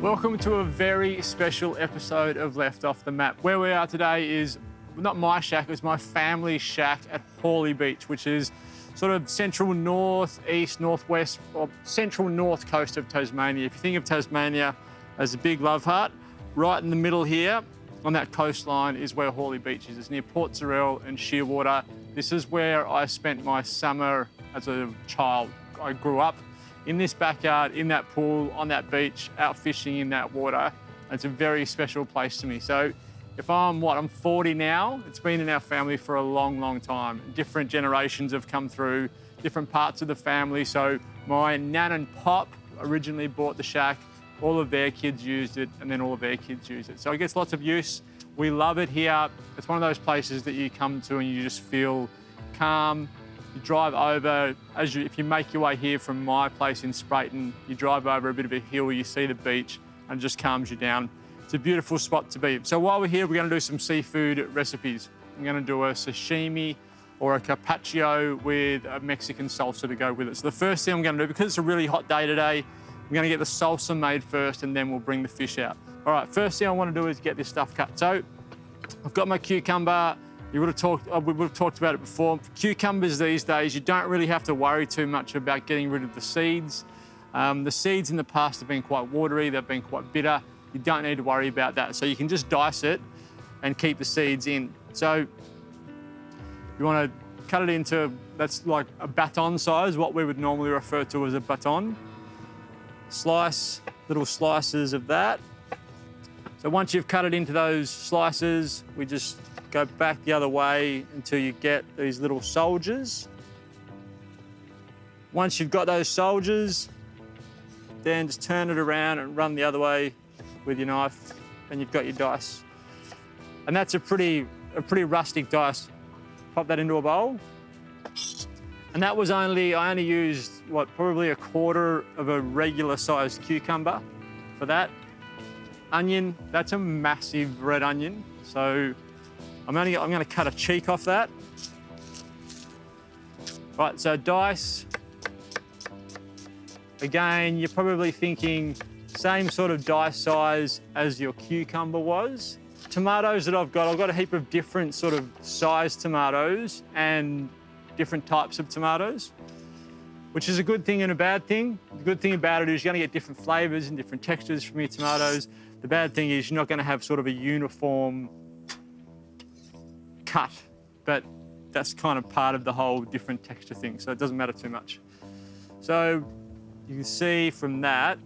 Welcome to a very special episode of Left Off the Map. Where we are today is not my shack, it's my family's shack at Hawley Beach, which is sort of central north, east, northwest, or central north coast of Tasmania. If you think of Tasmania as a big love heart, right in the middle here on that coastline is where Hawley Beach is. It's near Port Sorell and Shearwater. This is where I spent my summer as a child. I grew up in this backyard, in that pool, on that beach, out fishing in that water. It's a very special place to me. So if I'm 40 now, it's been in our family for a long, long time. Different generations have come through, different parts of the family. So my nan and pop originally bought the shack, all of their kids used it, and then all of their kids used it. So it gets lots of use. We love it here. It's one of those places that you come to and you just feel calm. You drive over, if you make your way here from my place in Sprayton, you drive over a bit of a hill, you see the beach, and it just calms you down. It's a beautiful spot to be. So while we're here, we're going to do some seafood recipes. I'm going to do a sashimi or a carpaccio with a Mexican salsa to go with it. So the first thing I'm going to do, because it's a really hot day today, I'm going to get the salsa made first, and then we'll bring the fish out. All right, first thing I want to do is get this stuff cut. So I've got my cucumber. We would have talked about it before. Cucumbers these days, you don't really have to worry too much about getting rid of the seeds. The seeds in the past have been quite watery, they've been quite bitter. You don't need to worry about that. So you can just dice it and keep the seeds in. So you want to cut it into, that's like a baton size, what we would normally refer to as a baton. Slice, little slices of that. So once you've cut it into those slices, we just go back the other way until you get these little soldiers. Once you've got those soldiers, then just turn it around and run the other way with your knife, and you've got your dice. And that's a pretty rustic dice. Pop that into a bowl. And that was I only used, probably a quarter of a regular sized cucumber for that. Onion, that's a massive red onion. So I'm going to cut a cheek off that. Right, so dice. Again, you're probably thinking same sort of dice size as your cucumber was. Tomatoes that I've got a heap of different sort of sized tomatoes and different types of tomatoes, which is a good thing and a bad thing. The good thing about it is you're going to get different flavours and different textures from your tomatoes. The bad thing is you're not going to have sort of a uniform cut, but that's kind of part of the whole different texture thing, so it doesn't matter too much. So you can see from that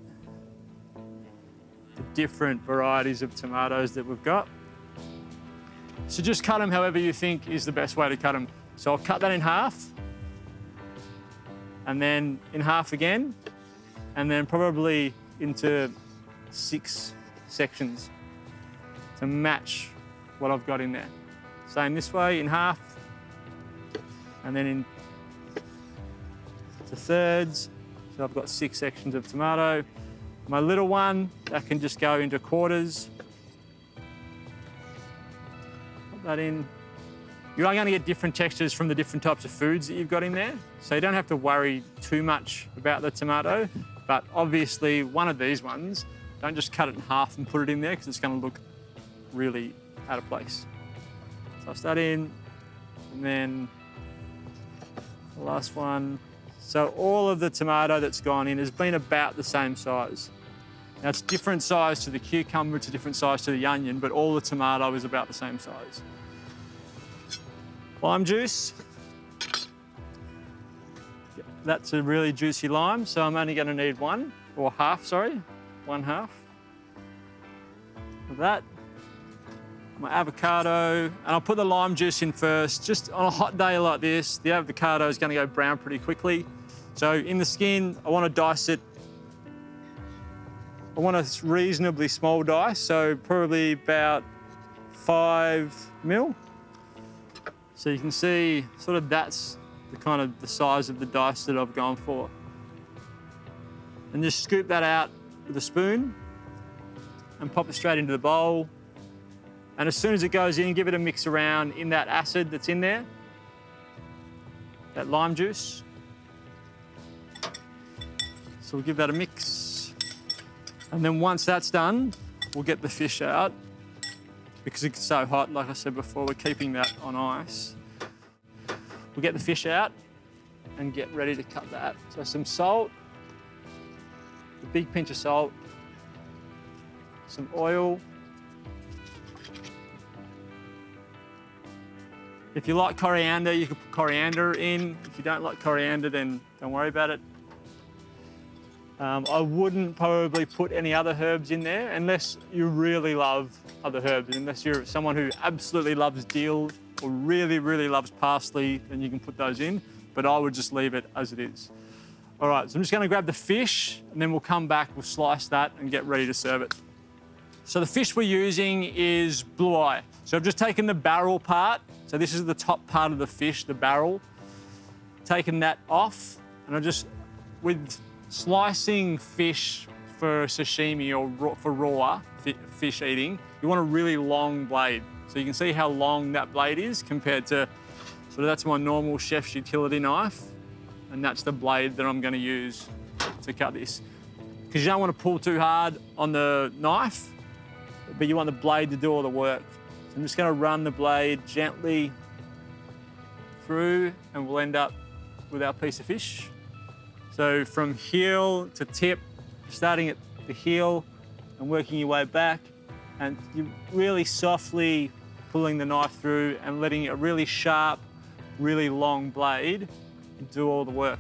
the different varieties of tomatoes that we've got. So just cut them however you think is the best way to cut them. So I'll cut that in half, and then in half again, and then probably into 6 sections to match what I've got in there. Same this way, in half, and then into thirds. So I've got 6 sections of tomato. My little one, that can just go into quarters. Put that in. You are going to get different textures from the different types of foods that you've got in there, so you don't have to worry too much about the tomato, but obviously one of these ones, don't just cut it in half and put it in there because it's going to look really out of place. So I'll start in, and then the last one. So all of the tomato that's gone in has been about the same size. Now it's different size to the cucumber, it's a different size to the onion, but all the tomato is about the same size. Lime juice. That's a really juicy lime, so I'm only going to need one half of that. My avocado, and I'll put the lime juice in first. Just on a hot day like this, the avocado is going to go brown pretty quickly. So in the skin, I want to dice it. I want a reasonably small dice, so probably about 5 mil. So you can see sort of that's the size of the dice that I've gone for. And just scoop that out with a spoon and pop it straight into the bowl. And as soon as it goes in, give it a mix around in that acid that's in there, that lime juice. So we'll give that a mix. And then once that's done, we'll get the fish out. Because it's so hot, like I said before, we're keeping that on ice. We'll get the fish out and get ready to cut that. So some salt, a big pinch of salt, some oil. If you like coriander, you can put coriander in. If you don't like coriander, then don't worry about it. I wouldn't probably put any other herbs in there unless you really love other herbs. Unless you're someone who absolutely loves dill or really, really loves parsley, then you can put those in. But I would just leave it as it is. All right, so I'm just gonna grab the fish and then we'll come back, we'll slice that and get ready to serve it. So the fish we're using is blue eye. So I've just taken the barrel part. So this is the top part of the fish, the barrel. Taken that off and I just, with slicing fish for sashimi or for raw fish eating, you want a really long blade. So you can see how long that blade is compared to, so that's my normal chef's utility knife, and that's the blade that I'm gonna use to cut this. Because you don't want to pull too hard on the knife, but you want the blade to do all the work. So I'm just gonna run the blade gently through and we'll end up with our piece of fish. So from heel to tip, starting at the heel and working your way back, and you're really softly pulling the knife through and letting a really sharp, really long blade do all the work.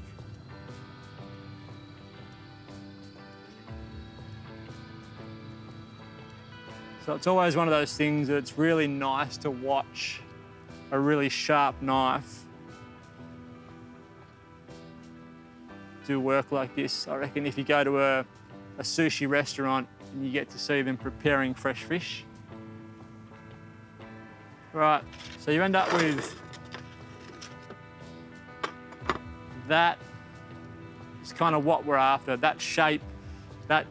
So it's always one of those things that it's really nice to watch a really sharp knife do work like this. I reckon if you go to a sushi restaurant and you get to see them preparing fresh fish. Right, so you end up with that. It's kind of what we're after. That shape, that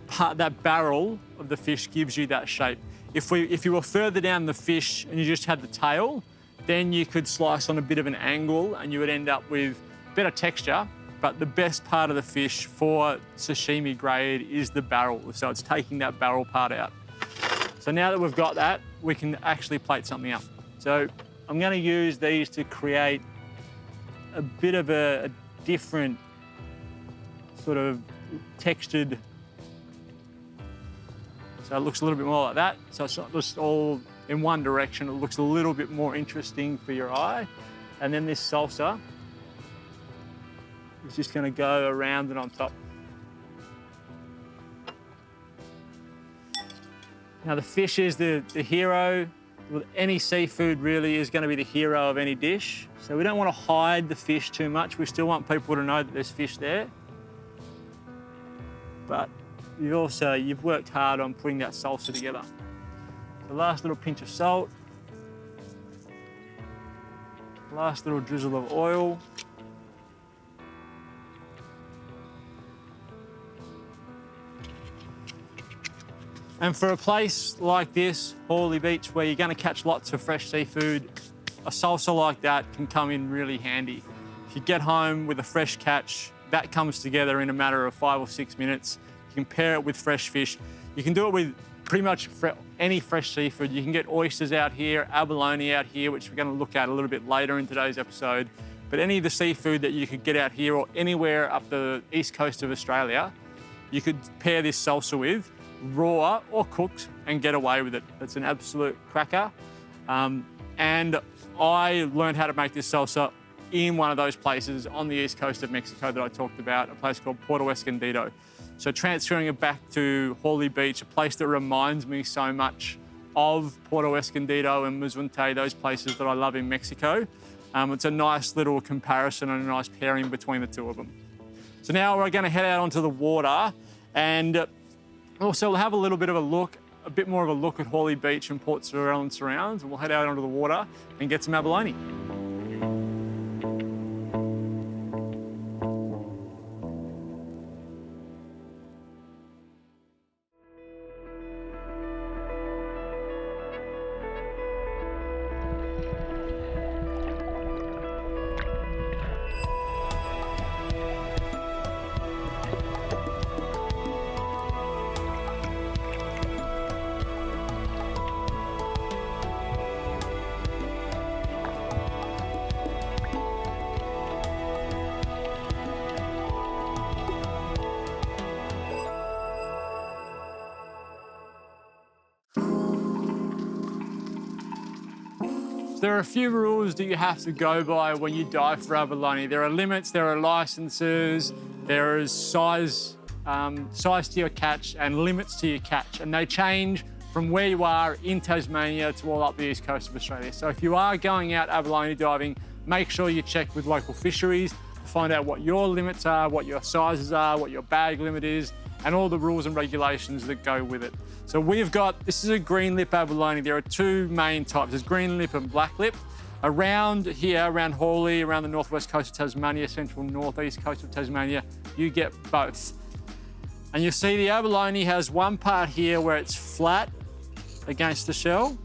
part, that barrel of the fish gives you that shape. If you were further down the fish and you just had the tail, then you could slice on a bit of an angle and you would end up with better texture. But the best part of the fish for sashimi grade is the barrel. So it's taking that barrel part out. So now that we've got that, we can actually plate something up. So I'm gonna use these to create a bit of a different sort of textured. So it looks a little bit more like that. So it's not just all in one direction. It looks a little bit more interesting for your eye. And then this salsa, it's just going to go around and on top. Now the fish is the hero. With any seafood really is going to be the hero of any dish. So we don't want to hide the fish too much. We still want people to know that there's fish there. But you've worked hard on putting that salsa together. The last little pinch of salt. Last little drizzle of oil. And for a place like this, Hawley Beach, where you're going to catch lots of fresh seafood, a salsa like that can come in really handy. If you get home with a fresh catch, that comes together in a matter of 5 or 6 minutes. You can pair it with fresh fish. You can do it with pretty much any fresh seafood. You can get oysters out here, abalone out here, which we're going to look at a little bit later in today's episode. But any of the seafood that you could get out here or anywhere up the east coast of Australia, you could pair this salsa with, raw or cooked, and get away with it. It's an absolute cracker. And I learned how to make this salsa in one of those places on the east coast of Mexico that I talked about, a place called Puerto Escondido. So transferring it back to Hawley Beach, a place that reminds me so much of Puerto Escondido and Mazunte, those places that I love in Mexico. It's a nice little comparison and a nice pairing between the two of them. So now we're going to head out onto the water, and also we'll have a little bit of a look, a bit more of a look at Hawley Beach and Port Sorell and surrounds, and we'll head out onto the water and get some abalone. So there are a few rules that you have to go by when you dive for abalone. There are limits, there are licenses, there is size to your catch and limits to your catch, and they change from where you are in Tasmania to all up the east coast of Australia. So if you are going out abalone diving, make sure you check with local fisheries to find out what your limits are, what your sizes are, what your bag limit is, and all the rules and regulations that go with it. So we've got, this is a green lip abalone. There are two main types. There's green lip and black lip. Around here, around Hawley, around the northwest coast of Tasmania, central northeast coast of Tasmania, you get both. And you'll see the abalone has one part here where it's flat against the shell,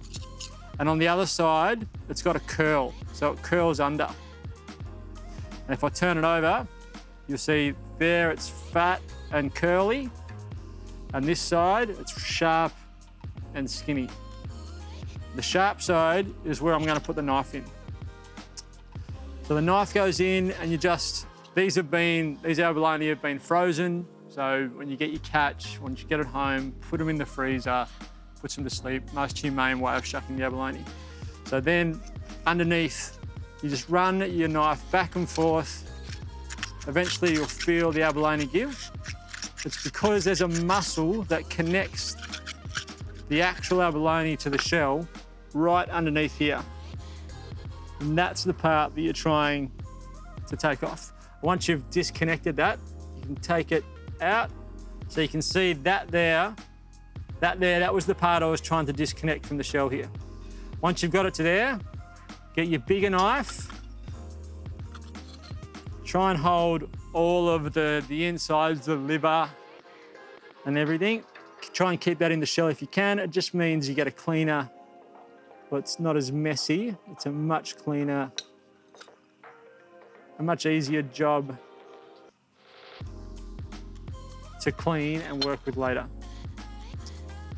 and on the other side, it's got a curl, so it curls under. And if I turn it over, you'll see there it's fat and curly, and this side, it's sharp and skinny. The sharp side is where I'm going to put the knife in. So the knife goes in, and these abalone have been frozen. So when you get your catch, once you get it home, put them in the freezer, puts them to sleep. Most humane way of shucking the abalone. So then underneath, you just run your knife back and forth. Eventually you'll feel the abalone give. It's because there's a muscle that connects the actual abalone to the shell right underneath here. And that's the part that you're trying to take off. Once you've disconnected that, you can take it out. So you can see that that was the part I was trying to disconnect from the shell here. Once you've got it to there, get your bigger knife, try and hold all of the insides, the liver and everything. Try and keep that in the shell if you can. It just means you get a cleaner, well, it's not as messy. It's a much cleaner, a much easier job to clean and work with later.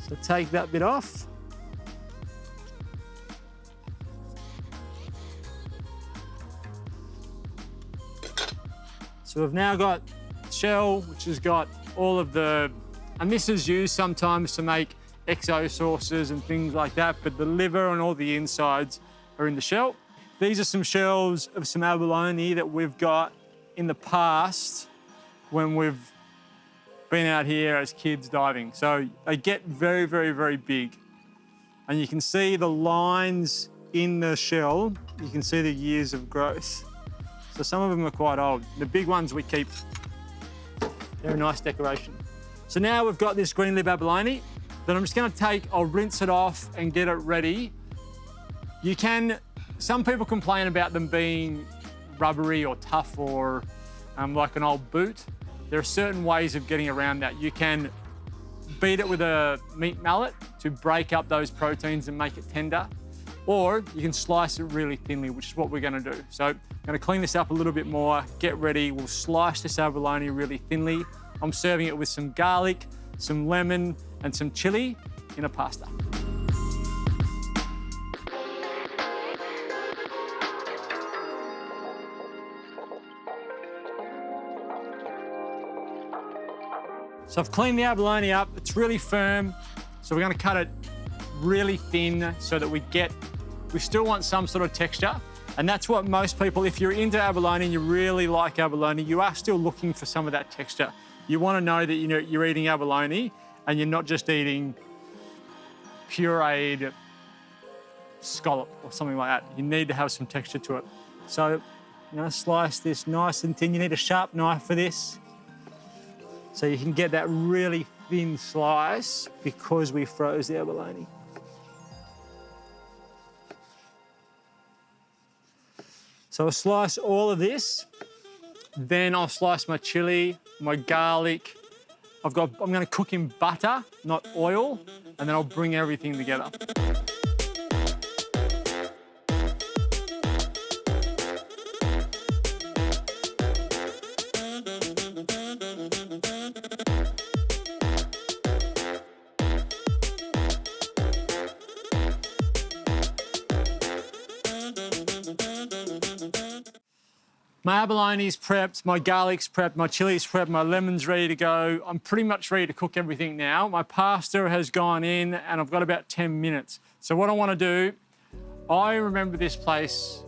So take that bit off. So we've now got shell, which has got all of and this is used sometimes to make XO sauces and things like that, but the liver and all the insides are in the shell. These are some shells of some abalone that we've got in the past when we've been out here as kids diving. So they get very, very, very big. And you can see the lines in the shell. You can see the years of growth. So some of them are quite old. The big ones we keep. They're a nice decoration. So now we've got this green lip abalone that I'm just gonna I'll rinse it off and get it ready. Some people complain about them being rubbery or tough or like an old boot. There are certain ways of getting around that. You can beat it with a meat mallet to break up those proteins and make it tender, or you can slice it really thinly, which is what we're gonna do. So I'm gonna clean this up a little bit more, get ready. We'll slice this abalone really thinly. I'm serving it with some garlic, some lemon, and some chili in a pasta. So I've cleaned the abalone up. It's really firm. So we're gonna cut it really thin so that we still want some sort of texture. And that's what most people, if you're into abalone and you really like abalone, you are still looking for some of that texture. You wanna know that you're eating abalone and you're not just eating pureed scallop or something like that. You need to have some texture to it. So I'm gonna slice this nice and thin. You need a sharp knife for this, so you can get that really thin slice because we froze the abalone. So I'll slice all of this, then I'll slice my chili, my garlic. I'm gonna cook in butter, not oil, and then I'll bring everything together. My abalone's prepped, my garlic's prepped, my chili's prepped, my lemon's ready to go. I'm pretty much ready to cook everything now. My pasta has gone in and I've got about 10 minutes. So what I want to do, I remember this place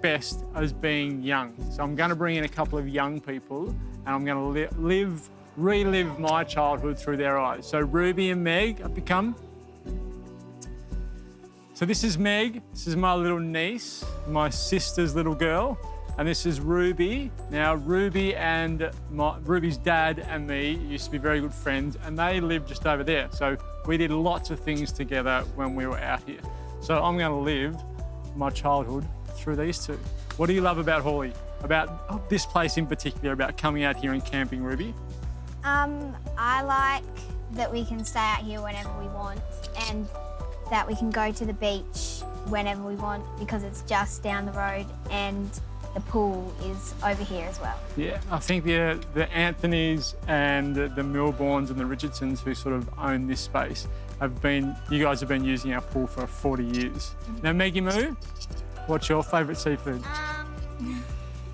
best as being young. So I'm going to bring in a couple of young people and I'm going to relive my childhood through their eyes. So Ruby and Meg, up you come. So this is Meg. This is my little niece, my sister's little girl. And this is Ruby. Now, Ruby and Ruby's dad and me used to be very good friends, and they lived just over there. So we did lots of things together when we were out here. So I'm going to live my childhood through these two. What do you love about Hawley? About this place in particular, about coming out here and camping, Ruby? I like that we can stay out here whenever we want and that we can go to the beach whenever we want because it's just down the road and the pool is over here as well. Yeah, I think the Anthonys and the Milbournes and the Richardsons who sort of own this space you guys have been using our pool for 40 years. Now, Maggie Moo, what's your favourite seafood?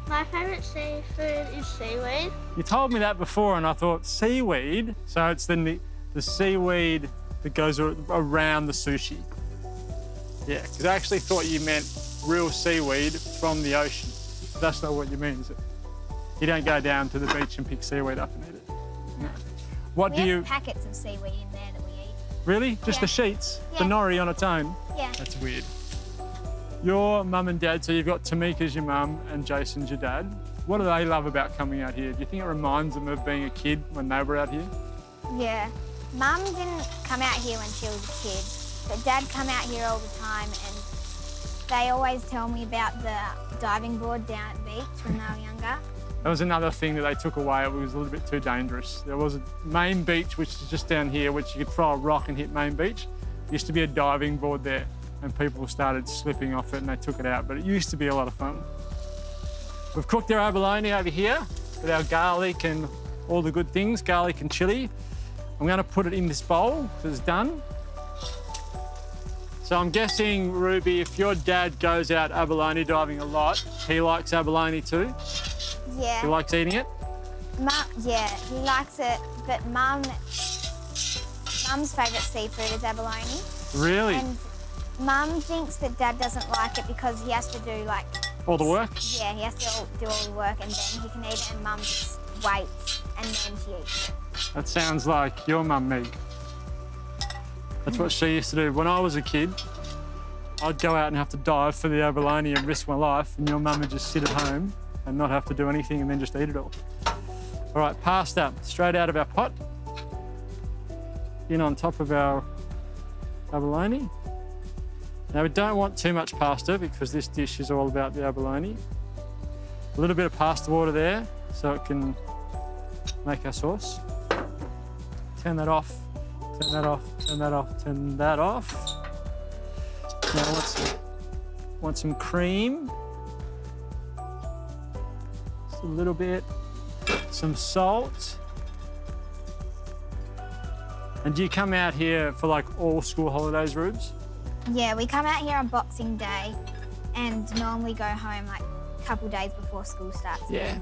My favourite seafood is seaweed. You told me that before and I thought, seaweed? So it's the seaweed that goes around the sushi. Yeah, because I actually thought you meant real seaweed from the ocean. That's not what you mean, is it? You don't go down to the beach and pick seaweed up and eat it. No. We have packets of seaweed in there that we eat. Really? Just the sheets? Yeah. The nori on its own? Yeah. That's weird. Your mum and dad, so you've got Tamika's your mum and Jason's your dad. What do they love about coming out here? Do you think it reminds them of being a kid when they were out here? Yeah. Mum didn't come out here when she was a kid, but Dad come out here all the time and they always tell me about the diving board down at the beach when they were younger. That was another thing that they took away. It was a little bit too dangerous. There was a main beach, which is just down here, which you could throw a rock and hit main beach. There used to be a diving board there and people started slipping off it and they took it out, but it used to be a lot of fun. We've cooked our abalone over here with our garlic and all the good things, garlic and chilli. I'm going to put it in this bowl because it's done. So I'm guessing, Ruby, if your dad goes out abalone diving a lot, he likes abalone too? Yeah. He likes eating it? Yeah, he likes it, but Mum's favourite seafood is abalone. Really? And Mum thinks that Dad doesn't like it because he has to do like... All the work? Yeah, he has to do all the work and then he can eat it and Mum just waits and then she eats it. That sounds like your mum, Meg. That's what she used to do. When I was a kid, I'd go out and have to dive for the abalone and risk my life, and your mum would just sit at home and not have to do anything and then just eat it all. All right, pasta, straight out of our pot. In on top of our abalone. Now, we don't want too much pasta because this dish is all about the abalone. A little bit of pasta water there so it can make our sauce. Turn that off, turn that off, turn that off, turn that off. Now, want some cream. Just a little bit. Some salt. And do you come out here for like all school holidays, Rubes? Yeah, we come out here on Boxing Day and normally go home like a couple days before school starts. Yeah.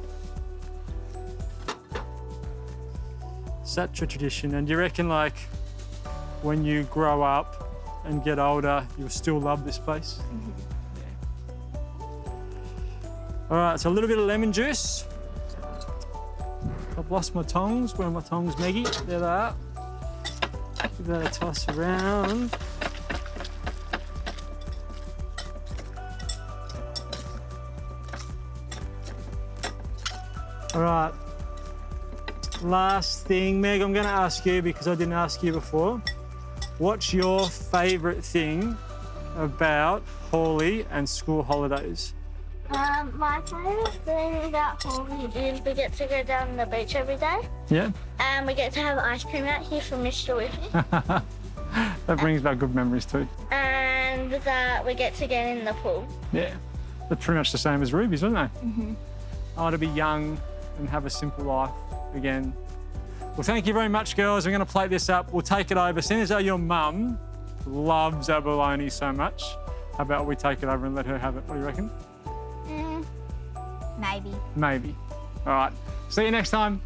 Such a tradition. And do you reckon, like, when you grow up and get older, you'll still love this place? Yeah. All right, so a little bit of lemon juice. I've lost my tongs. Where are my tongs, Maggie? There they are. Give that a toss around. All right. Last thing, Meg, I'm going to ask you because I didn't ask you before. What's your favourite thing about Hawley and school holidays? My favourite thing about Hawley is we get to go down the beach every day. Yeah? And we get to have ice cream out here from Mr. Whippy. That brings back good memories too. And that we get to get in the pool. Yeah. They're pretty much the same as Ruby's, aren't they? Mm-hmm. I want to be young and have a simple life again. Well, thank you very much, girls. I'm going to plate this up. We'll take it over. Seeing as though your mum loves abalone so much, how about we take it over and let her have it? What do you reckon? Maybe. Maybe. All right. See you next time.